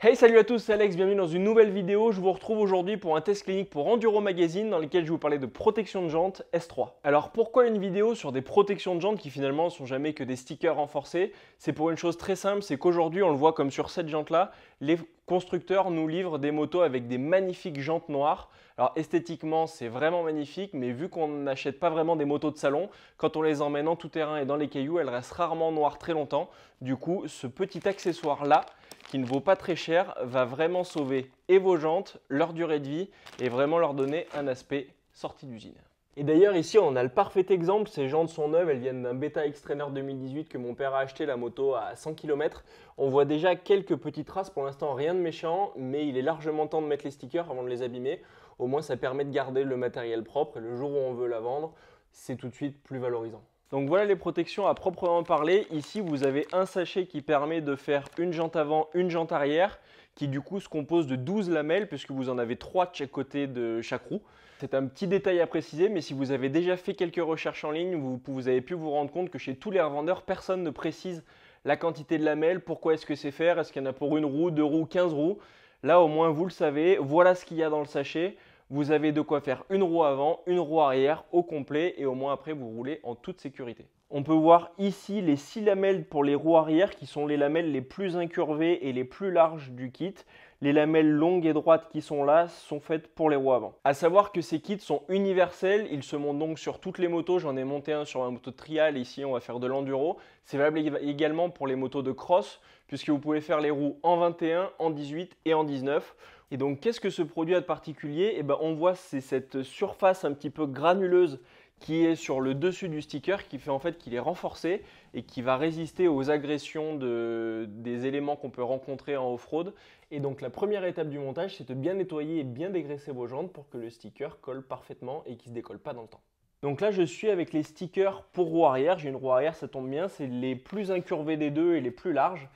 Hey, salut à tous, c'est Alex, bienvenue dans une nouvelle vidéo. Je vous retrouve aujourd'hui pour un test clinique pour Enduro Magazine dans lequel je vais vous parler de protection de jantes S3. Alors pourquoi une vidéo sur des protections de jantes qui finalement ne sont jamais que des stickers renforcés? C'est pour une chose très simple, c'est qu'aujourd'hui on le voit comme sur cette jante là, les constructeurs nous livrent des motos avec des magnifiques jantes noires. Alors esthétiquement c'est vraiment magnifique, mais vu qu'on n'achète pas vraiment des motos de salon, quand on les emmène en tout terrain et dans les cailloux, elles restent rarement noires très longtemps. Du coup, ce petit accessoire là, qui ne vaut pas très cher, va vraiment sauver et vos jantes, leur durée de vie et vraiment leur donner un aspect sortie d'usine. Et d'ailleurs ici on a le parfait exemple, ces jantes sont neuves, elles viennent d'un Beta X-Trainer 2018 que mon père a acheté, la moto à 100 km. On voit déjà quelques petites traces, pour l'instant rien de méchant, mais il est largement temps de mettre les stickers avant de les abîmer. Au moins ça permet de garder le matériel propre et le jour où on veut la vendre, c'est tout de suite plus valorisant. Donc voilà les protections à proprement parler. Ici, vous avez un sachet qui permet de faire une jante avant, une jante arrière, qui du coup se compose de 12 lamelles, puisque vous en avez 3 de chaque côté de chaque roue. C'est un petit détail à préciser, mais si vous avez déjà fait quelques recherches en ligne, vous avez pu vous rendre compte que chez tous les revendeurs, personne ne précise la quantité de lamelles, pourquoi est-ce que c'est faire, est-ce qu'il y en a pour une roue, 2 roues, 15 roues. Là au moins vous le savez, voilà ce qu'il y a dans le sachet. Vous avez de quoi faire une roue avant, une roue arrière au complet et au moins après vous roulez en toute sécurité. On peut voir ici les 6 lamelles pour les roues arrière qui sont les lamelles les plus incurvées et les plus larges du kit. Les lamelles longues et droites qui sont là sont faites pour les roues avant. A savoir que ces kits sont universels, ils se montent donc sur toutes les motos. J'en ai monté un sur ma moto de trial, ici on va faire de l'enduro. C'est valable également pour les motos de cross puisque vous pouvez faire les roues en 21, en 18 et en 19. Et donc qu'est-ce que ce produit a de particulier? On voit c'est cette surface un petit peu granuleuse qui est sur le dessus du sticker qui fait en fait qu'il est renforcé et qui va résister aux agressions des éléments qu'on peut rencontrer en off-road. Et donc la première étape du montage, c'est de bien nettoyer et bien dégraisser vos jantes pour que le sticker colle parfaitement et qu'il ne se décolle pas dans le temps. Donc là, je suis avec les stickers pour roue arrière. J'ai une roue arrière, ça tombe bien, c'est les plus incurvés des deux et les plus larges.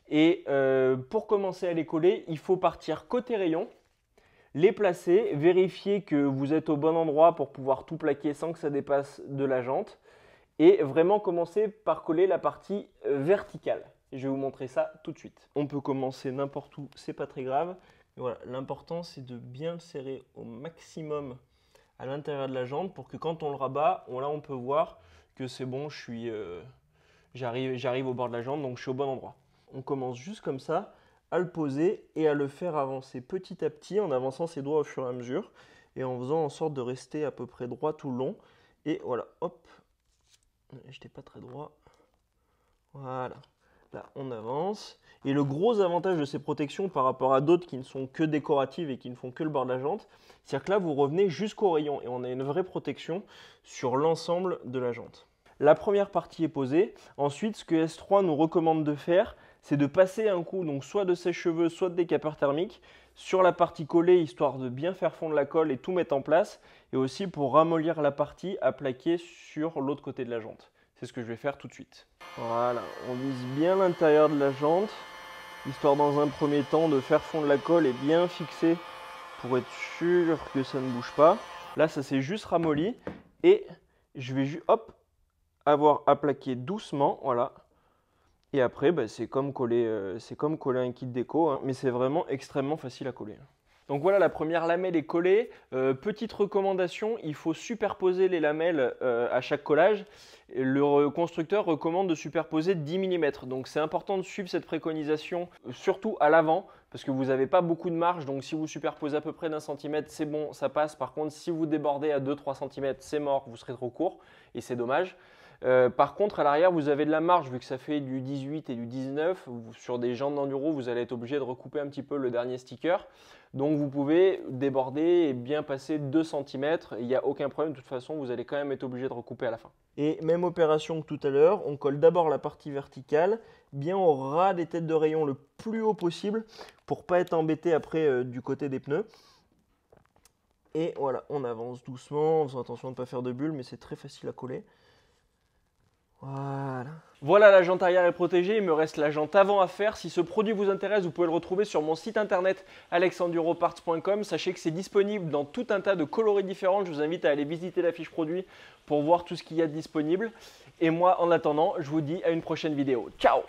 Et pour commencer à les coller, il faut partir côté rayon, les placer, vérifier que vous êtes au bon endroit pour pouvoir tout plaquer sans que ça dépasse de la jante. Et vraiment commencer par coller la partie verticale. Je vais vous montrer ça tout de suite. On peut commencer n'importe où, c'est pas très grave. Mais voilà, l'important c'est de bien le serrer au maximum à l'intérieur de la jante pour que quand on le rabat, là on peut voir que c'est bon, j'arrive au bord de la jante, donc je suis au bon endroit. On commence juste comme ça à le poser et à le faire avancer petit à petit en avançant ses doigts au fur et à mesure et en faisant en sorte de rester à peu près droit tout le long. Et voilà, hop, j'étais pas très droit. Voilà, là on avance. Et le gros avantage de ces protections par rapport à d'autres qui ne sont que décoratives et qui ne font que le bord de la jante, c'est que là vous revenez jusqu'au rayon et on a une vraie protection sur l'ensemble de la jante. La première partie est posée. Ensuite, ce que S3 nous recommande de faire, c'est de passer un coup, donc soit de sèche-cheveux, soit de décapeur thermique, sur la partie collée, histoire de bien faire fondre la colle et tout mettre en place, et aussi pour ramollir la partie à plaquer sur l'autre côté de la jante. C'est ce que je vais faire tout de suite. Voilà, on vise bien l'intérieur de la jante, histoire dans un premier temps de faire fondre la colle et bien fixer pour être sûr que ça ne bouge pas. Là, ça s'est juste ramolli, et je vais juste, hop, avoir à plaquer doucement, voilà. Et après, c'est comme coller un kit déco, hein, mais c'est vraiment extrêmement facile à coller. Donc voilà, la première lamelle est collée. Petite recommandation, il faut superposer les lamelles à chaque collage. Le constructeur recommande de superposer 10 mm. Donc c'est important de suivre cette préconisation, surtout à l'avant, parce que vous n'avez pas beaucoup de marge. Donc si vous superposez à peu près d'1 cm, c'est bon, ça passe. Par contre, si vous débordez à 2-3 cm, c'est mort, vous serez trop court et c'est dommage. Par contre, à l'arrière, vous avez de la marge, vu que ça fait du 18 et du 19. Sur des jantes d'enduro, vous allez être obligé de recouper un petit peu le dernier sticker. Donc vous pouvez déborder et bien passer 2 cm. Il n'y a aucun problème, de toute façon, vous allez quand même être obligé de recouper à la fin. Et même opération que tout à l'heure, on colle d'abord la partie verticale, bien au ras des têtes de rayon le plus haut possible, pour ne pas être embêté après du côté des pneus. Et voilà, on avance doucement, en faisant attention de ne pas faire de bulles, mais c'est très facile à coller. Voilà. Voilà, la jante arrière est protégée, il me reste la jante avant à faire. Si ce produit vous intéresse, vous pouvez le retrouver sur mon site internet alexenduroparts.com. Sachez que c'est disponible dans tout un tas de coloris différents. Je vous invite à aller visiter la fiche produit pour voir tout ce qu'il y a de disponible. Et moi, en attendant, je vous dis à une prochaine vidéo. Ciao!